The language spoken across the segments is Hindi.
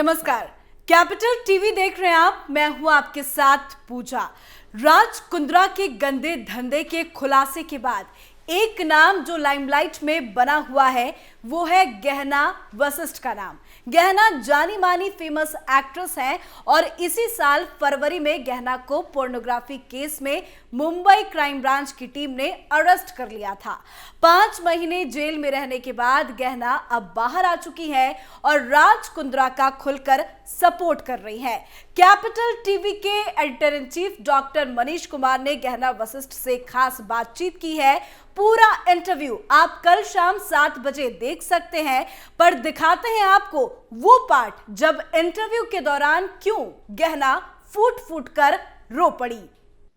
नमस्कार। कैपिटल टीवी देख रहे हैं आप। मैं हूं आपके साथ पूजा। राज कुंद्रा के गंदे धंधे के खुलासे के बाद एक नाम जो लाइमलाइट में बना हुआ है वो है गहना वशिष्ठ का नाम। गहना जानी मानी फेमस एक्ट्रेस है और इसी साल फरवरी में गहना को पोर्नोग्राफी केस में मुंबई क्राइम ब्रांच की टीम ने अरेस्ट कर लिया था। 5 महीने जेल में रहने के बाद गहना अब बाहर आ चुकी है और राज कुंद्रा का खुलकर सपोर्ट कर रही है। कैपिटल टीवी के editor in chief doctor Manish Kumar ने गहना वशिष्ठ से खास बातचीत की है। पूरा इंटरव्यू आप कल शाम 7 बजे देख सकते हैं, पर दिखाते हैं आपको वो पार्ट जब इंटरव्यू के दौरान क्यों गहना फूट फूट कर रो पड़ी।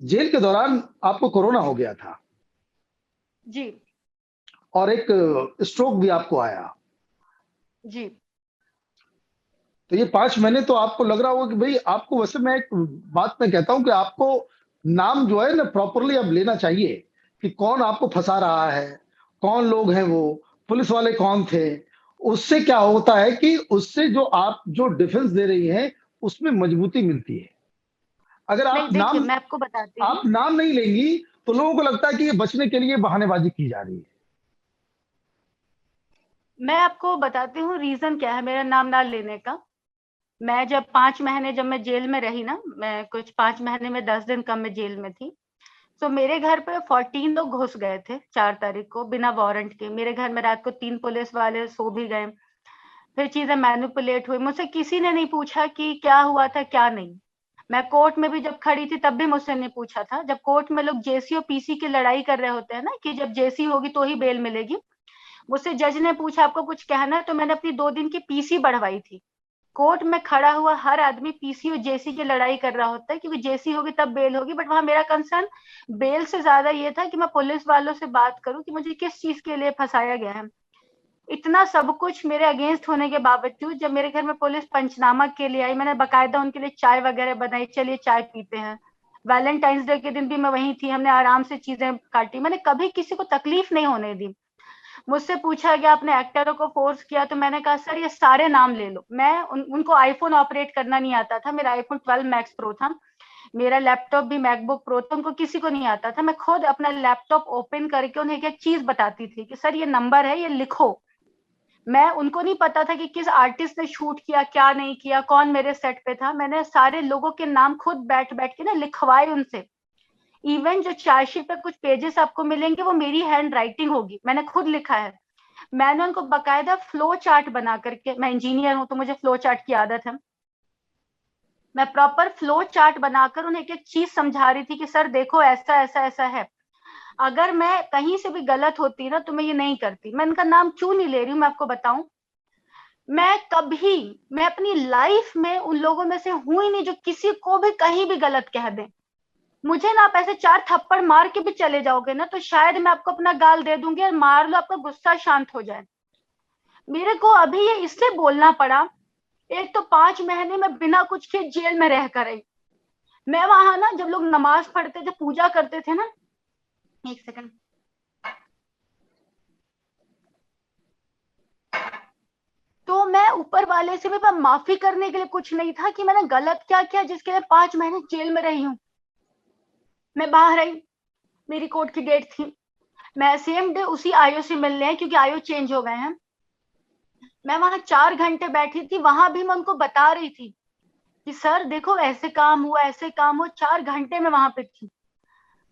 जेल के दौरान आपको कोरोना हो गया था जी और एक स्ट्रोक भी आपको आया। जी तो ये 5 महीने तो आपको लग रहा होगा कि भाई आपको, वैसे मैं एक बात मैं कहता हूं कि आपको नाम जो है ना प्रॉपरली अब लेना चाहिए कि कौन आपको फंसा रहा है, कौन लोग हैं, वो पुलिस वाले कौन थे। उससे क्या होता है कि उससे जो आप जो डिफेंस दे रही हैं उसमें मजबूती मिलती है। अगर नहीं, आप देखिए नाम मैं आपको बताती हूँ। आप नाम नहीं लेंगी तो लोगों को लगता है कि ये बचने के लिए बहानेबाजी की जा रही है। मैं आपको बताती हूँ रीजन क्या है मेरा नाम ना लेने का। मैं जब 5 महीने जब मैं जेल में रही ना, मैं कुछ 5 महीने में 10 दिन कम में जेल में थी। तो मेरे घर पे 14 लोग घुस गए थे 4 तारीख को बिना वारंट के। मेरे घर में रात को 3 पुलिस वाले सो भी गए। फिर चीजें मैनिपुलेट हुई। मुझसे किसी ने नहीं पूछा कि क्या हुआ था क्या नहीं। मैं कोर्ट में भी जब खड़ी थी तब भी मुझसे नहीं पूछा था। जब कोर्ट में लोग जेसी और पीसी की लड़ाई कर रहे होते हैं ना कि जब जेसी होगी तो ही बेल मिलेगी, मुझसे जज ने पूछा आपको कुछ कहना है, तो मैंने अपनी 2 दिन की पीसी बढ़वाई थी। कोर्ट में खड़ा हुआ हर आदमी पीसी और जेसी की लड़ाई कर रहा होता है क्योंकि जेसी होगी तब बेल होगी। बट वहां मेरा कंसर्न बेल से ज्यादा ये था कि मैं पुलिस वालों से बात करूं कि मुझे किस चीज के लिए फंसाया गया है। इतना सब कुछ मेरे अगेंस्ट होने के बावजूद जब मेरे घर में पुलिस पंचनामा के लिए आई, मैंने बकायदा उनके लिए चाय वगैरह बनाई, चलिए चाय पीते हैं। वैलेंटाइंस डे के दिन भी मैं वहीं थी, हमने आराम से चीजें काटी। मैंने कभी किसी को तकलीफ नहीं होने दी। मुझसे पूछा गया आपने एक्टरों को फोर्स किया, तो मैंने कहा सर ये सारे नाम ले लो। मैं उनको आईफोन ऑपरेट करना नहीं आता था। मेरा आईफोन 12 मैक्स प्रो था, मेरा लैपटॉप भी मैकबुक प्रो था। उनको किसी को नहीं आता था। मैं खुद अपना लैपटॉप ओपन करके उन्हें एक एक चीज बताती थी कि सर ये नंबर है, ये लिखो। मैं उनको नहीं पता था कि किस आर्टिस्ट ने शूट किया क्या नहीं किया, कौन मेरे सेट पे था। मैंने सारे लोगों के नाम खुद बैठ बैठ के ना लिखवाए उनसे। इवन जो चार्जशीट पे कुछ पेजेस आपको मिलेंगे वो मेरी हैंड राइटिंग होगी, मैंने खुद लिखा है। मैंने उनको बकायदा फ्लो चार्ट बना करके, मैं इंजीनियर हूं तो मुझे फ्लो चार्ट की आदत है, मैं प्रॉपर फ्लो चार्ट बनाकर उन्हें एक एक चीज समझा रही थी कि सर देखो ऐसा ऐसा ऐसा है। अगर मैं कहीं से भी गलत होती ना तो मैं ये नहीं करती। मैं इनका नाम क्यों नहीं ले रही हूँ मैं आपको बताऊं। मैं अपनी लाइफ में उन लोगों में से हूं ही नहीं जो किसी को भी कहीं भी गलत कह दें। मुझे ना आप ऐसे 4 थप्पड़ मार के भी चले जाओगे ना तो शायद मैं आपको अपना गाल दे दूंगी और मार लो, आपका गुस्सा शांत हो जाए। मेरे को अभी ये इसलिए बोलना पड़ा, एक तो 5 महीने में बिना कुछ के जेल में रह कर आई। मैं वहां ना जब लोग नमाज पढ़ते थे, पूजा करते थे ना, एक सेकंड, तो मैं ऊपर वाले से भी मैं माफी करने के लिए कुछ नहीं था कि मैंने गलत क्या किया जिसके लिए 5 महीने जेल में रही हूँ। मैं बाहर आई, मेरी कोर्ट की डेट थी, मैं सेम डे उसी आयो से मिलने आई क्योंकि आयो चेंज हो गए हैं। मैं वहां 4 घंटे बैठी थी, वहां भी मैं उनको बता रही थी कि सर देखो ऐसे काम हुआ ऐसे काम हुआ। 4 घंटे में वहां पे थी।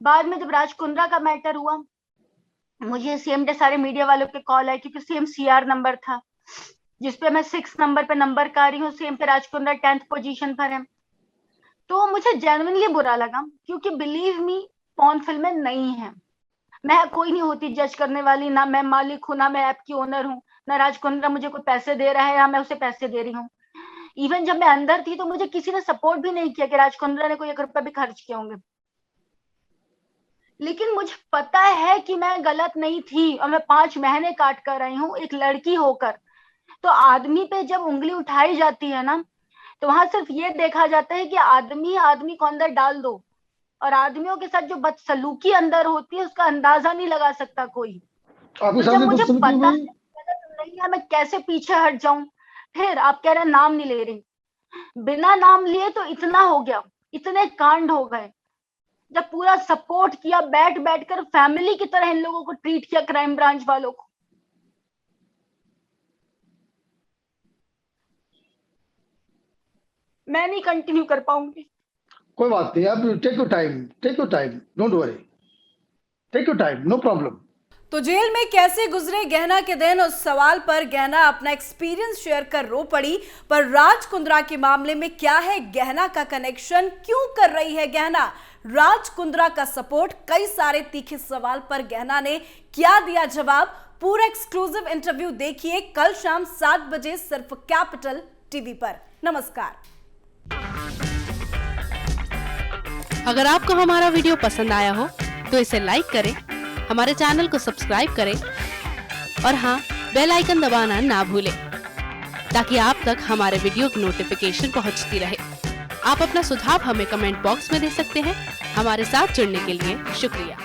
बाद में जब राज कुंद्रा का मैटर हुआ, मुझे सेम डे सारे मीडिया वालों के कॉल आए क्योंकि सेम सीआर नंबर था जिसपे मैं 6 नंबर पे नंबर कर रही हूँ, सेम पे राज कुंद्रा 10th पोजीशन पर है। तो मुझे जेन्युइनली बुरा लगा क्योंकि बिलीव मी पॉर्न फिल्में नहीं है। मैं कोई नहीं होती जज करने वाली, ना मैं मालिक हूँ, ना मैं ऐप की ओनर हूँ, ना राज कुंद्रा मुझे कोई पैसे दे रहा है या मैं उसे पैसे दे रही हूँ। इवन जब मैं अंदर थी तो मुझे किसी ने सपोर्ट भी नहीं किया कि राज कुंद्रा ने कोई 1 रुपया भी खर्च किए होंगे। लेकिन मुझे पता है कि मैं गलत नहीं थी और मैं 5 महीने काट कर आई हूँ एक लड़की होकर। तो आदमी पे जब उंगली उठाई जाती है ना तो वहां सिर्फ ये देखा जाता है कि आदमी आदमी को अंदर डाल दो, और आदमियों के साथ जो बदसलूकी अंदर होती है उसका अंदाजा नहीं लगा सकता कोई। आपके तो साथ जब भी मुझे बदसलूकी पता हुई? है गलत नहीं है, मैं कैसे पीछे हट जाऊं। फिर आप कह रहे हैं नाम नहीं ले रही, बिना नाम लिए तो इतना हो गया, इतने कांड हो गए। जब पूरा सपोर्ट किया, बैठ बैठ कर फैमिली की तरह इन लोगों को ट्रीट किया, क्राइम ब्रांच वालों को। मैं नहीं कंटिन्यू कर पाऊंगी। कोई बात नहीं, आप take your time, don't worry, take your time, no problem. तो जेल में कैसे गुजरे गहना के दिन, उस सवाल पर गहना अपना एक्सपीरियंस शेयर कर रो पड़ी। पर राज कुंद्रा के मामले में क्या है गहना का कनेक्शन, क्यों कर रही है गहना राज कुंद्रा का सपोर्ट? कई सारे तीखे सवाल पर गहना ने क्या दिया जवाब? पूरा एक्सक्लूसिव इंटरव्यू देखिए कल शाम 7 बजे सिर्फ कैपिटल टीवी पर। नमस्कार। अगर आपको हमारा वीडियो पसंद आया हो तो इसे लाइक करें, हमारे चैनल को सब्सक्राइब करें और हाँ, बेल आइकन दबाना ना भूलें ताकि आप तक हमारे वीडियो की नोटिफिकेशन पहुंचती रहे। आप अपना सुझाव हमें कमेंट बॉक्स में दे सकते हैं। हमारे साथ जुड़ने के लिए शुक्रिया।